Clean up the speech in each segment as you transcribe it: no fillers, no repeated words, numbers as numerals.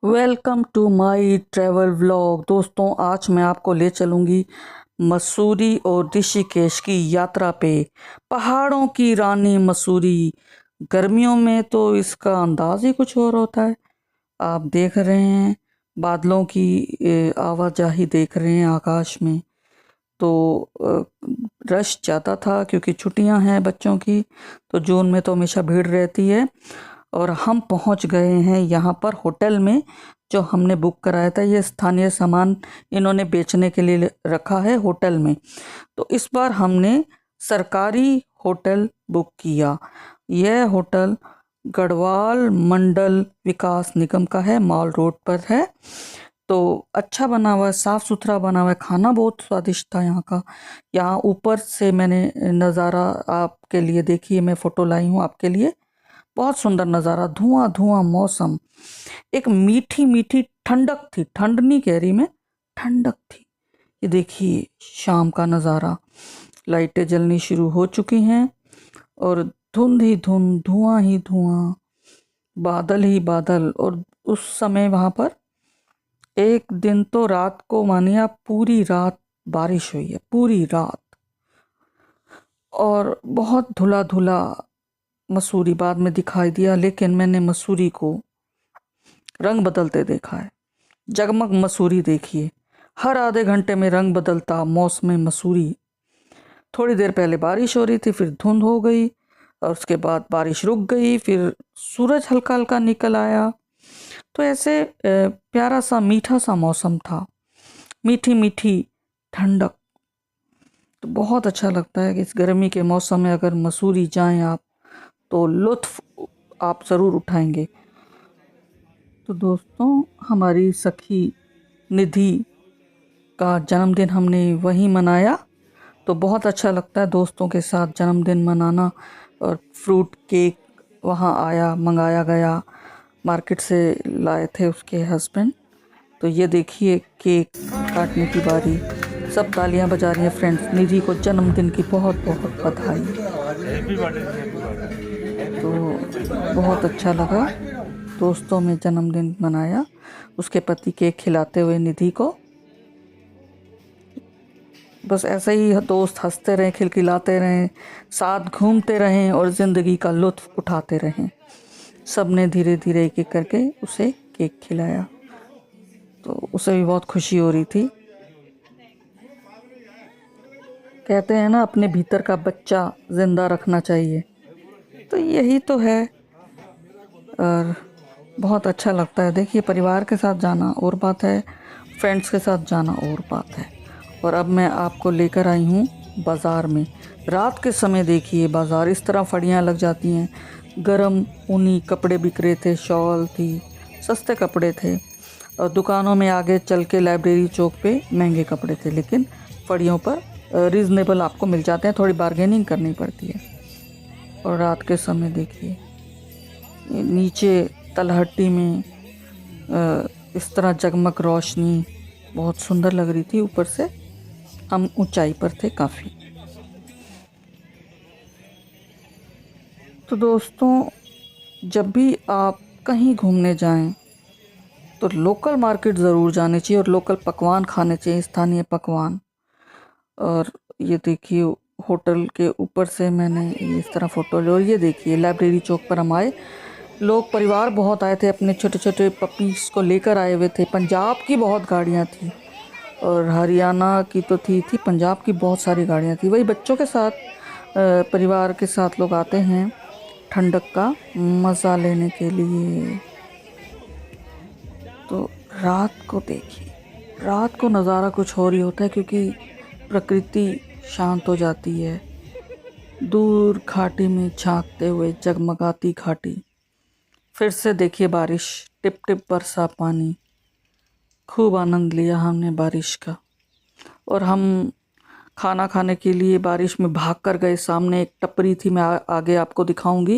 Welcome to my travel vlog. दोस्तों, आज मैं आपको ले चलूँगी मसूरी और ऋषिकेश की यात्रा पे। पहाड़ों की रानी मसूरी। गर्मियों में तो इसका अंदाज ही कुछ और होता है। आप देख रहे हैं बादलों की आवाजाही देख रहे हैं आकाश में। तो रश ज़्यादा था क्योंकि छुट्टियां हैं बच्चों की, तो जून में तो हमेशा भीड़ रहती है। और हम पहुंच गए हैं यहाँ पर होटल में जो हमने बुक कराया था। ये स्थानीय सामान इन्होंने बेचने के लिए रखा है होटल में। तो इस बार हमने सरकारी होटल बुक किया। यह होटल गढ़वाल मंडल विकास निगम का है, मॉल रोड पर है। तो अच्छा बना हुआ है, साफ सुथरा बना हुआ है, खाना बहुत स्वादिष्ट था यहाँ का। यहाँ ऊपर से मैंने नज़ारा आपके लिए, देखिए मैं फ़ोटो लाई हूँ आपके लिए। बहुत सुंदर नज़ारा, धुआं धुआं मौसम, एक मीठी मीठी ठंडक थी। ठंड नहीं कह रही मैं, ठंडक थी। ये देखिए शाम का नज़ारा, लाइटें जलनी शुरू हो चुकी हैं और धुंध ही धुंध, धुआं ही धुआं, बादल ही बादल। और उस समय वहाँ पर एक दिन तो रात को मानिए आप, पूरी रात बारिश हुई है, पूरी रात। और बहुत धुला धुला मसूरी बाद में दिखाई दिया, लेकिन मैंने मसूरी को रंग बदलते देखा है। जगमग मसूरी देखिए, हर आधे घंटे में रंग बदलता मौसम मसूरी। थोड़ी देर पहले बारिश हो रही थी, फिर धुंध हो गई और उसके बाद बारिश रुक गई, फिर सूरज हल्का हल्का निकल आया। तो ऐसे प्यारा सा मीठा सा मौसम था, मीठी मीठी ठंडक। तो बहुत अच्छा लगता है कि इस गर्मी के मौसम में अगर मसूरी जाएं आप, तो लुत्फ आप ज़रूर उठाएंगे। तो दोस्तों, हमारी सखी निधि का जन्मदिन हमने वहीं मनाया। तो बहुत अच्छा लगता है दोस्तों के साथ जन्मदिन मनाना। और फ्रूट केक वहाँ आया, मंगाया गया, मार्केट से लाए थे उसके हस्बैंड। तो ये देखिए केक काटने की बारी, सब तालियां बजा रही हैं फ्रेंड्स। निधि को जन्मदिन की बहुत बहुत बधाई। तो बहुत अच्छा लगा, दोस्तों में जन्मदिन मनाया, उसके पति केक खिलाते हुए निधि को। बस ऐसे ही दोस्त हंसते रहें, खिलखिलाते रहें, साथ घूमते रहें और ज़िंदगी का लुत्फ़ उठाते रहें। सब ने धीरे धीरे एक एक करके उसे केक खिलाया, तो उसे भी बहुत खुशी हो रही थी। कहते हैं ना, अपने भीतर का बच्चा ज़िंदा रखना चाहिए, तो यही तो है। और बहुत अच्छा लगता है। देखिए, परिवार के साथ जाना और बात है, फ्रेंड्स के साथ जाना और बात है। और अब मैं आपको लेकर आई हूँ बाज़ार में। रात के समय देखिए बाज़ार, इस तरह फड़ियाँ लग जाती हैं, गरम ऊनी कपड़े बिक रहे थे, शॉल थी, सस्ते कपड़े थे। और दुकानों में आगे चल के लाइब्रेरी चौक पे महंगे कपड़े थे, लेकिन फड़ियों पर रीज़नेबल आपको मिल जाते हैं, थोड़ी बार्गेनिंग करनी पड़ती है। और रात के समय देखिए नीचे तलहटी में इस तरह जगमग रोशनी बहुत सुंदर लग रही थी। ऊपर से हम ऊंचाई पर थे काफ़ी। तो दोस्तों, जब भी आप कहीं घूमने जाएं तो लोकल मार्केट ज़रूर जाने चाहिए और लोकल पकवान खाने चाहिए, स्थानीय पकवान। और ये देखिए होटल के ऊपर से मैंने इस तरह फ़ोटो ली। और ये देखिए लाइब्रेरी चौक पर हम आए, लोग परिवार बहुत आए थे, अपने छोटे छोटे पपीज़ को लेकर आए हुए थे। पंजाब की बहुत गाड़ियाँ थी और हरियाणा की तो थी, पंजाब की बहुत सारी गाड़ियाँ थी। वही बच्चों के साथ, परिवार के साथ लोग आते हैं ठंडक का मज़ा लेने के लिए। तो रात को देखिए, रात को नज़ारा कुछ और ही होता है, क्योंकि प्रकृति शांत हो जाती है। दूर घाटी में झांकते हुए जगमगाती घाटी। फिर से देखिए बारिश, टिप टिप बरसा पानी। खूब आनंद लिया हमने बारिश का। और हम खाना खाने के लिए बारिश में भाग कर गए। सामने एक टपरी थी, मैं आगे आपको दिखाऊंगी।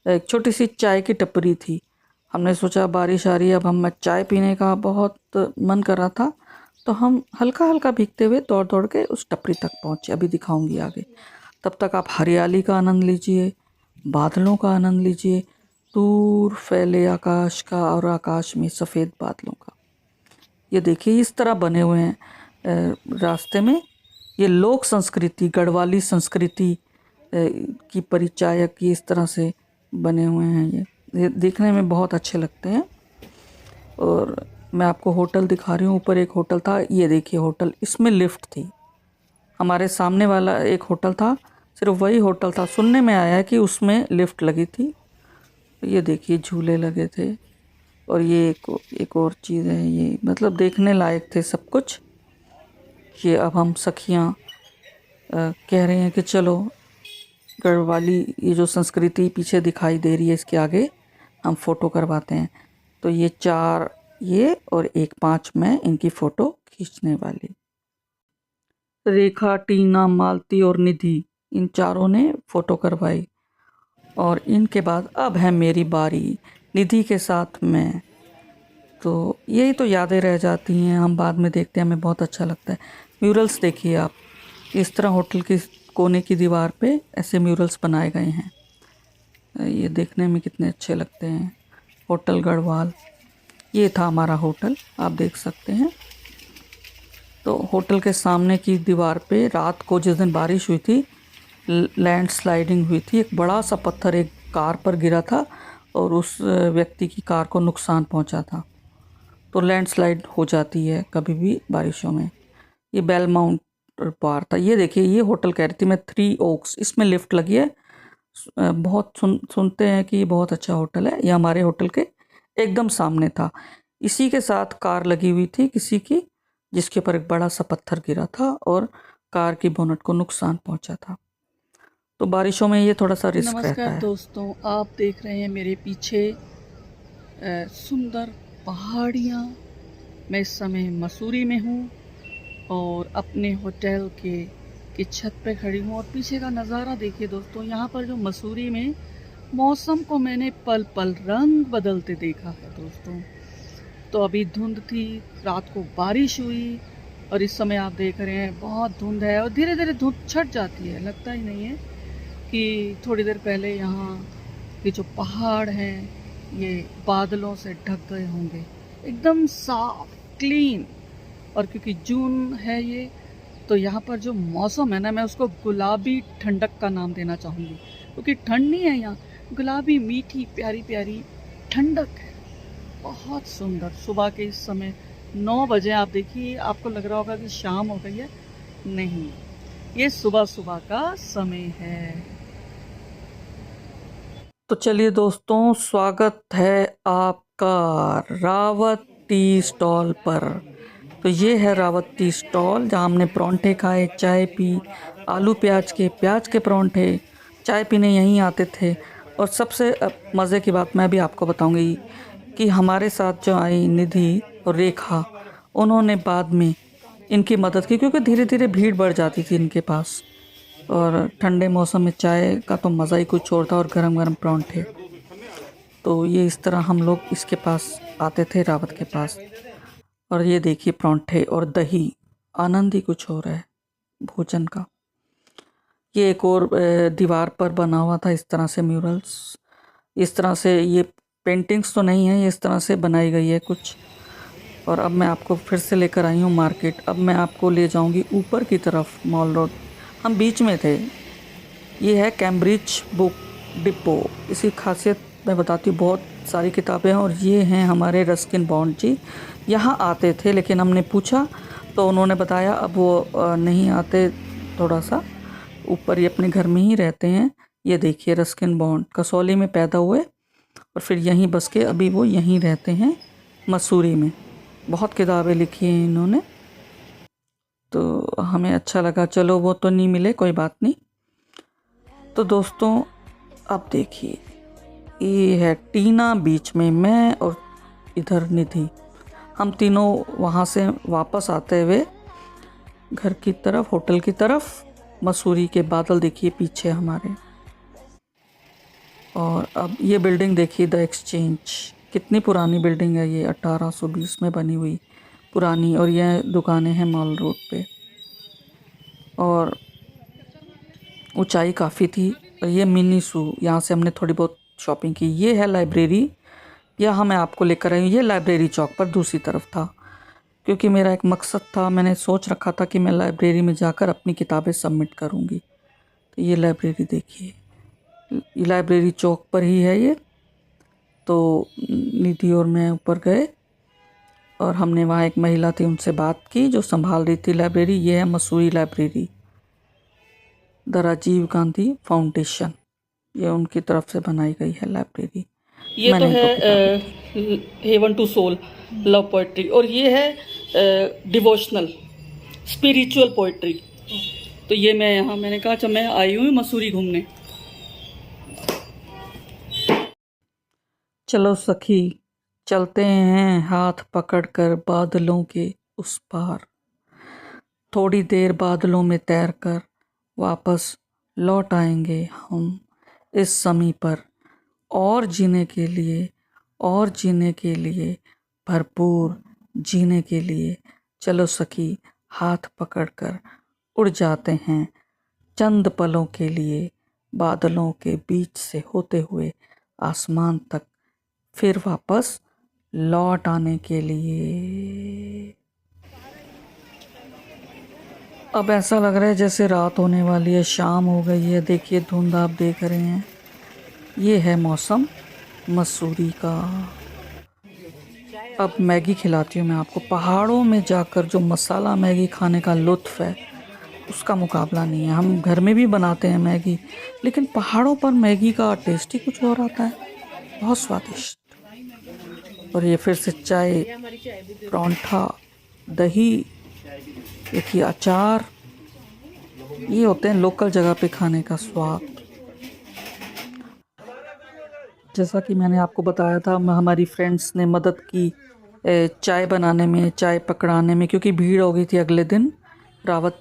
एक छोटी सी चाय की टपरी थी। हमने सोचा बारिश आ रही है, अब हम चाय पीने का बहुत मन कर रहा था, तो हम हल्का हल्का भीगते हुए दौड़ दौड़ के उस टपरी तक पहुँचे। अभी दिखाऊंगी आगे। तब तक आप हरियाली का आनंद लीजिए, बादलों का आनंद लीजिए, दूर फैले आकाश का और आकाश में सफ़ेद बादलों का। ये देखिए इस तरह बने हुए हैं रास्ते में। ये लोक संस्कृति, गढ़वाली संस्कृति की परिचायक ये इस तरह से बने हुए हैं। ये देखने में बहुत अच्छे लगते हैं। और मैं आपको होटल दिखा रही हूँ। ऊपर एक होटल था, ये देखिए होटल, इसमें लिफ्ट थी। हमारे सामने वाला एक होटल था, सिर्फ वही होटल था। सुनने में आया है कि उसमें लिफ्ट लगी थी। ये देखिए झूले लगे थे। और ये एक और चीज़ है, ये मतलब देखने लायक थे सब कुछ। ये अब हम सखियाँ कह रहे हैं कि चलो गढ़वाली ये जो संस्कृति पीछे दिखाई दे रही है इसके आगे हम फ़ोटो करवाते हैं। तो ये 4 ये और एक 5 मैं इनकी फ़ोटो खींचने वाली। रेखा, टीना, मालती और निधि, इन चारों ने फ़ोटो करवाई। और इनके बाद अब है मेरी बारी, निधि के साथ मैं। तो यही तो यादें रह जाती हैं, हम बाद में देखते हैं, हमें बहुत अच्छा लगता है। म्यूरल्स देखिए आप, इस तरह होटल की कोने की दीवार पे ऐसे म्यूरल्स बनाए गए हैं। ये देखने में कितने अच्छे लगते हैं। होटल गढ़वाल, ये था हमारा होटल, आप देख सकते हैं। तो होटल के सामने की दीवार पे रात को जिस दिन बारिश हुई थी, लैंड स्लाइडिंग हुई थी। एक बड़ा सा पत्थर एक कार पर गिरा था और उस व्यक्ति की कार को नुकसान पहुंचा था। तो लैंडस्लाइड हो जाती है कभी भी बारिशों में। ये बेलमाउंट बार था। ये देखिए ये होटल कह रही थी मैं, 3 ओक्स, इसमें लिफ्ट लगी है। बहुत सुनते हैं कि ये बहुत अच्छा होटल है। ये हमारे होटल के एकदम सामने था। इसी के साथ कार लगी हुई थी किसी की, जिसके ऊपर एक बड़ा सा पत्थर गिरा था और कार की बोनट को नुकसान पहुंचा था। तो बारिशों में ये थोड़ा सा रिस्क रहता है। नमस्कार दोस्तों, आप देख रहे हैं मेरे पीछे सुंदर पहाड़ियाँ। मैं इस समय मसूरी में हूँ और अपने होटल की छत पे खड़ी हूँ। और पीछे का नज़ारा देखिए दोस्तों, यहाँ पर जो मसूरी में मौसम को मैंने पल पल रंग बदलते देखा है दोस्तों। तो अभी धुंध थी, रात को बारिश हुई और इस समय आप देख रहे हैं बहुत धुंध है और धीरे धीरे धुंध छट जाती है। लगता ही नहीं है कि थोड़ी देर पहले यहाँ के जो पहाड़ हैं ये बादलों से ढक गए होंगे, एकदम साफ क्लीन। और क्योंकि जून है ये, तो यहाँ पर जो मौसम है ना, मैं उसको गुलाबी ठंडक का नाम देना चाहूँगी। क्योंकि ठंड नहीं है यहाँ, गुलाबी मीठी प्यारी प्यारी ठंडक है, बहुत सुंदर। सुबह के इस समय 9 बजे, आप देखिए आपको लग रहा होगा कि शाम हो गई है, नहीं, ये सुबह सुबह का समय है। तो चलिए दोस्तों, स्वागत है आपका रावत टी स्टॉल पर। तो ये है रावत टी स्टॉल, जहाँ हमने परांठे खाए, चाय पी, आलू प्याज के परांठे, चाय पीने यहीं आते थे। और सबसे मज़े की बात मैं भी आपको बताऊंगी कि हमारे साथ जो आई निधि और रेखा, उन्होंने बाद में इनकी मदद की, क्योंकि धीरे धीरे भीड़ बढ़ जाती थी इनके पास। और ठंडे मौसम में चाय का तो मज़ा ही कुछ और था, और गरम गरम परांठे। तो ये इस तरह हम लोग इसके पास आते थे, रावत के पास। और ये देखिए परांठे और दही, आनंद ही कुछ और है भोजन का। ये एक और दीवार पर बना हुआ था इस तरह से म्यूरल्स। इस तरह से ये पेंटिंग्स तो नहीं है, ये इस तरह से बनाई गई है कुछ। और अब मैं आपको फिर से लेकर आई हूँ मार्केट। अब मैं आपको ले जाऊँगी ऊपर की तरफ, मॉल रोड। हम बीच में थे। ये है कैम्ब्रिज बुक डिपो। इसकी खासियत मैं बताती हूँ, बहुत सारी किताबें हैं। और ये हैं हमारे रस्किन बॉन्ड जी, यहाँ आते थे, लेकिन हमने पूछा तो उन्होंने बताया अब वो नहीं आते, थोड़ा सा ऊपर ही अपने घर में ही रहते हैं। ये देखिए रस्किन बॉन्ड कसौली में पैदा हुए और फिर यहीं बस के अभी वो यहीं रहते हैं मसूरी में। बहुत किताबें लिखी हैं इन्होंने, तो हमें अच्छा लगा। चलो वो तो नहीं मिले, कोई बात नहीं। तो दोस्तों अब देखिए, ये है टीना बीच में, मैं और इधर निधि। हम तीनों वहाँ से वापस आते हुए घर की तरफ, होटल की तरफ। मसूरी के बादल देखिए पीछे हमारे। और अब ये बिल्डिंग देखिए, द एक्सचेंज, कितनी पुरानी बिल्डिंग है ये, 1820 में बनी हुई पुरानी। और यह दुकानें हैं मॉल रोड पे, और ऊंचाई काफ़ी थी। और ये मिनी सू, यहाँ से हमने थोड़ी बहुत शॉपिंग की। ये है लाइब्रेरी, यहाँ मैं आपको लेकर आई हूँ। ये लाइब्रेरी चौक पर दूसरी तरफ था, क्योंकि मेरा एक मकसद था, मैंने सोच रखा था कि मैं लाइब्रेरी में जाकर अपनी किताबें सबमिट करूँगी। तो ये लाइब्रेरी देखिए, ये लाइब्रेरी चौक पर ही है ये। तो निधि और मैं ऊपर गए और हमने वहाँ एक महिला थी, उनसे बात की जो संभाल रही थी लाइब्रेरी। ये है Mussoorie library, the Rajiv Gandhi foundation, ये उनकी तरफ से बनाई गई है लाइब्रेरी। ये तो मैंने इनको है heaven to soul love poetry, और ये है डिवोशनल स्पिरिचुअल पोइट्री। तो ये मैं यहाँ मैंने कहा जब मैं आई हूँ मसूरी घूमने। चलो सखी चलते हैं हाथ पकड़कर बादलों के उस पार, थोड़ी देर बादलों में तैरकर वापस लौट आएंगे हम इस समय पर, और जीने के लिए, और जीने के लिए, भरपूर जीने के लिए। चलो सखी हाथ पकड़कर उड़ जाते हैं चंद पलों के लिए, बादलों के बीच से होते हुए आसमान तक, फिर वापस लौट आने के लिए। अब ऐसा लग रहा है जैसे रात होने वाली है, शाम हो गई है। देखिए धुंध आप देख रहे हैं। ये है मौसम मसूरी का। अब मैगी खिलाती हूँ मैं आपको। पहाड़ों में जाकर जो मसाला मैगी खाने का लुत्फ़ है उसका मुकाबला नहीं है। हम घर में भी बनाते हैं मैगी, लेकिन पहाड़ों पर मैगी का टेस्ट ही कुछ और आता है, बहुत स्वादिष्ट। और ये फिर से चाय, परांठा, दही, देखिए अचार, ये होते हैं लोकल जगह पे खाने का स्वाद। जैसा कि मैंने आपको बताया था, हमारी फ्रेंड्स ने मदद की चाय बनाने में, चाय पकड़ाने में, क्योंकि भीड़ हो गई थी अगले दिन रावत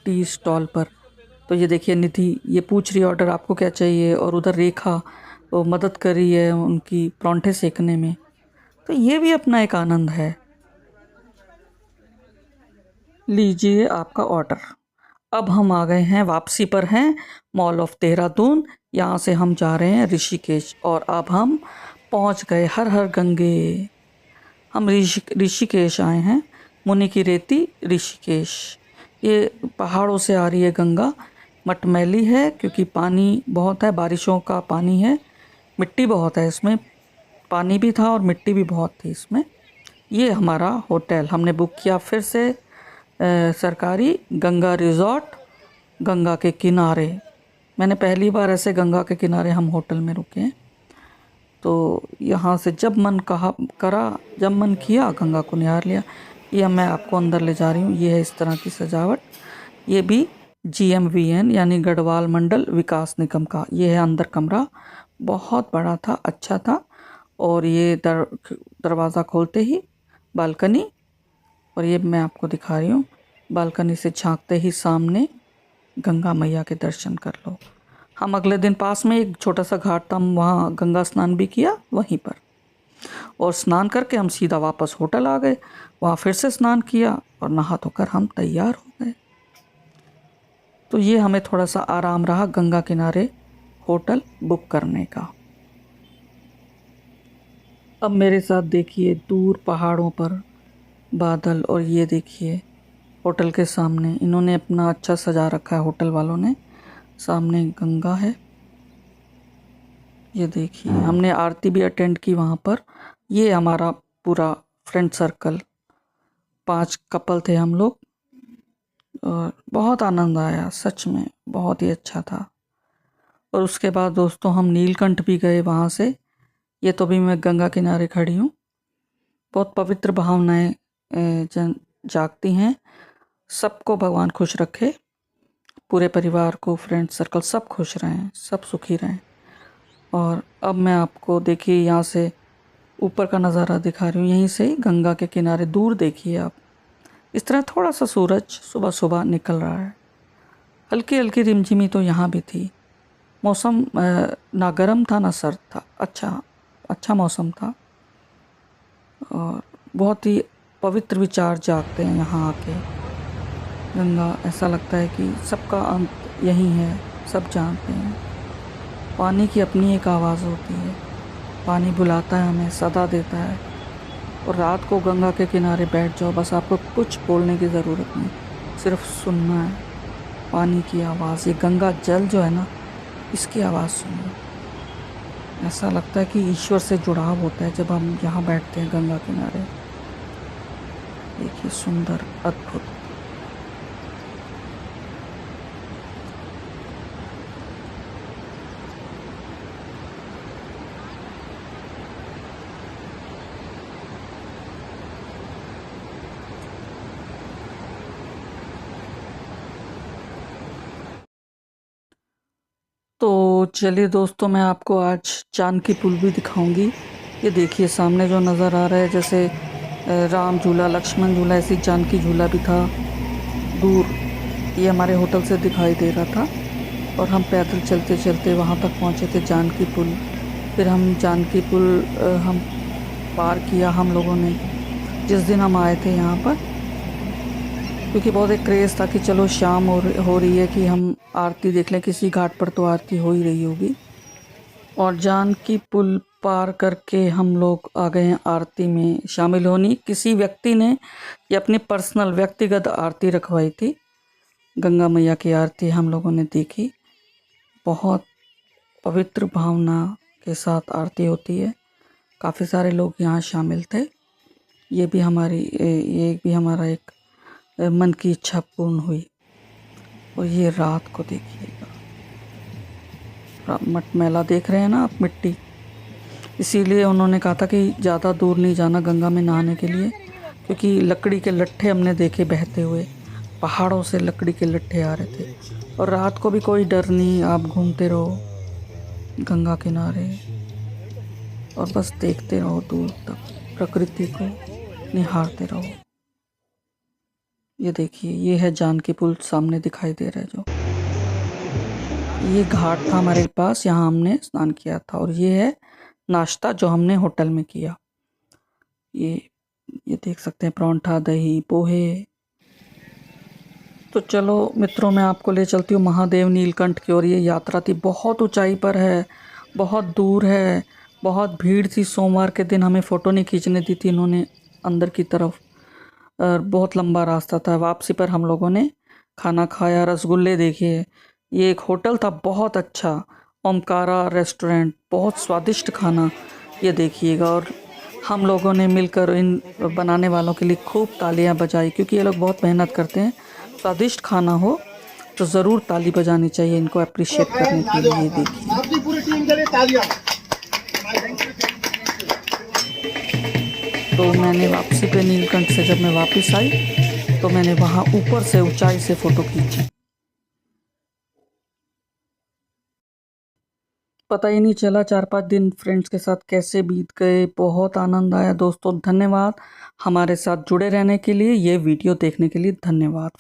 टी स्टॉल पर। तो ये देखिए निधि ये पूछ रही है ऑर्डर आपको क्या चाहिए, और उधर रेखा वो मदद कर रही है उनकी परांठे सेकने में। तो ये भी अपना एक आनंद है। लीजिए आपका ऑर्डर। अब हम आ गए हैं, वापसी पर हैं मॉल ऑफ देहरादून। यहाँ से हम जा रहे हैं ऋषिकेश, और अब हम पहुँच गए हर हर गंगे। हम ऋषिकेश आए हैं, मुनि की रेती ऋषिकेश। ये पहाड़ों से आ रही है गंगा, मटमैली है क्योंकि पानी बहुत है, बारिशों का पानी है, मिट्टी बहुत है इसमें, पानी भी था और मिट्टी भी बहुत थी इसमें। ये हमारा होटल हमने बुक किया फिर से, सरकारी गंगा रिज़ॉर्ट, गंगा के किनारे। मैंने पहली बार ऐसे गंगा के किनारे हम होटल में रुके हैं। तो यहाँ से जब मन जब मन किया गंगा को निहार लिया। ये मैं आपको अंदर ले जा रही हूँ। ये है इस तरह की सजावट। ये भी GMVN यानी गढ़वाल मंडल विकास निगम का। ये है अंदर कमरा, बहुत बड़ा था, अच्छा था। और ये दरवाज़ा खोलते ही बालकनी, और ये मैं आपको दिखा रही हूँ, बालकनी से झांकते ही सामने गंगा मैया के दर्शन कर लो। हम अगले दिन पास में एक छोटा सा घाट था, हम वहाँ गंगा स्नान भी किया वहीं पर, और स्नान करके हम सीधा वापस होटल आ गए। वहाँ फिर से स्नान किया और नहा धोकर हम तैयार हो गए। तो ये हमें थोड़ा सा आराम रहा गंगा किनारे होटल बुक करने का। अब मेरे साथ देखिए दूर पहाड़ों पर बादल, और ये देखिए होटल के सामने इन्होंने अपना अच्छा सजा रखा है होटल वालों ने। सामने गंगा है, ये देखिए। हमने आरती भी अटेंड की वहाँ पर। ये हमारा पूरा फ्रेंड सर्कल, 5 कपल थे हम लोग, और बहुत आनंद आया, सच में बहुत ही अच्छा था। और उसके बाद दोस्तों हम नीलकंठ भी गए वहाँ से। ये तो भी मैं गंगा किनारे खड़ी हूँ। बहुत पवित्र भावनाएं जागती हैं। सबको भगवान खुश रखे, पूरे परिवार को, फ्रेंड सर्कल सब खुश रहें, सब सुखी रहें। और अब मैं आपको देखिए यहाँ से ऊपर का नज़ारा दिखा रही हूँ। यहीं से गंगा के किनारे दूर देखिए आप, इस तरह थोड़ा सा सूरज सुबह सुबह निकल रहा है। हल्की हल्की रिमझिमी तो यहाँ भी थी। मौसम ना गर्म था ना सर्द था, अच्छा मौसम था। और बहुत ही पवित्र विचार जागते हैं यहाँ आके। गंगा, ऐसा लगता है कि सबका अंत यही है, सब जानते हैं। पानी की अपनी एक आवाज़ होती है, पानी बुलाता है हमें, सदा देता है। और रात को गंगा के किनारे बैठ जाओ, बस आपको कुछ बोलने की ज़रूरत नहीं, सिर्फ सुनना है पानी की आवाज़। ये गंगा जल जो है ना, इसकी आवाज़ सुनो। ऐसा लगता है कि ईश्वर से जुड़ाव होता है जब हम यहाँ बैठते हैं गंगा किनारे। देखिए, सुंदर, अद्भुत। तो चलिए दोस्तों, मैं आपको आज चांद की पुल भी दिखाऊंगी। ये देखिए सामने जो नज़र आ रहा है, जैसे राम झूला, लक्ष्मण झूला, ऐसी जानकी झूला भी था दूर। ये हमारे होटल से दिखाई दे रहा था और हम पैदल चलते चलते वहाँ तक पहुँचे थे, जानकी पुल। फिर हम जानकी पुल हम पार किया हम लोगों ने जिस दिन हम आए थे यहाँ पर, क्योंकि बहुत एक क्रेज़ था कि चलो शाम हो रही है कि हम आरती देख लें, किसी घाट पर तो आरती हो ही रही होगी। और जानकी पुल पार करके हम लोग आ गए हैं आरती में शामिल होनी। किसी व्यक्ति ने ये अपनी पर्सनल व्यक्तिगत आरती रखवाई थी, गंगा मैया की आरती हम लोगों ने देखी। बहुत पवित्र भावना के साथ आरती होती है। काफ़ी सारे लोग यहाँ शामिल थे। ये भी हमारा एक मन की इच्छा पूर्ण हुई। और ये रात को देखिएगा, मटमैला देख रहे हैं ना आप, मिट्टी। इसीलिए उन्होंने कहा था कि ज़्यादा दूर नहीं जाना गंगा में नहाने के लिए, क्योंकि लकड़ी के लट्ठे हमने देखे बहते हुए, पहाड़ों से लकड़ी के लट्ठे आ रहे थे। और रात को भी कोई डर नहीं, आप घूमते रहो गंगा किनारे और बस देखते रहो दूर तक, प्रकृति को निहारते रहो। ये देखिए, ये है जानकी पुल सामने दिखाई दे रहा है जो। ये घाट था हमारे पास, यहाँ हमने स्नान किया था। और ये है नाश्ता जो हमने होटल में किया। ये देख सकते हैं, परांठा, दही, पोहे। तो चलो मित्रों, मैं आपको ले चलती हूँ महादेव नीलकंठ की ओर। ये यात्रा थी, बहुत ऊंचाई पर है, बहुत दूर है, बहुत भीड़ थी। सोमवार के दिन हमें फ़ोटो नहीं खींचने दी थी इन्होंने अंदर की तरफ, और बहुत लंबा रास्ता था। वापसी पर हम लोगों ने खाना खाया, रसगुल्ले देखिए। ये एक होटल था बहुत अच्छा, ओमकारा रेस्टोरेंट, बहुत स्वादिष्ट खाना, ये देखिएगा। और हम लोगों ने मिलकर इन बनाने वालों के लिए खूब तालियां बजाई, क्योंकि ये लोग बहुत मेहनत करते हैं। स्वादिष्ट खाना हो तो ज़रूर ताली बजानी चाहिए इनको अप्रिशिएट करने के लिए। ये देखिए, आपकी पूरी टीम के लिए तालियां। तो मैंने वापसी पे नीलकंठ से जब मैं वापस आई तो मैंने वहाँ ऊपर से ऊंचाई से फ़ोटो खींची। पता ही नहीं चला 4-5 दिन फ्रेंड्स के साथ कैसे बीत गए। बहुत आनंद आया दोस्तों। धन्यवाद हमारे साथ जुड़े रहने के लिए, ये वीडियो देखने के लिए धन्यवाद।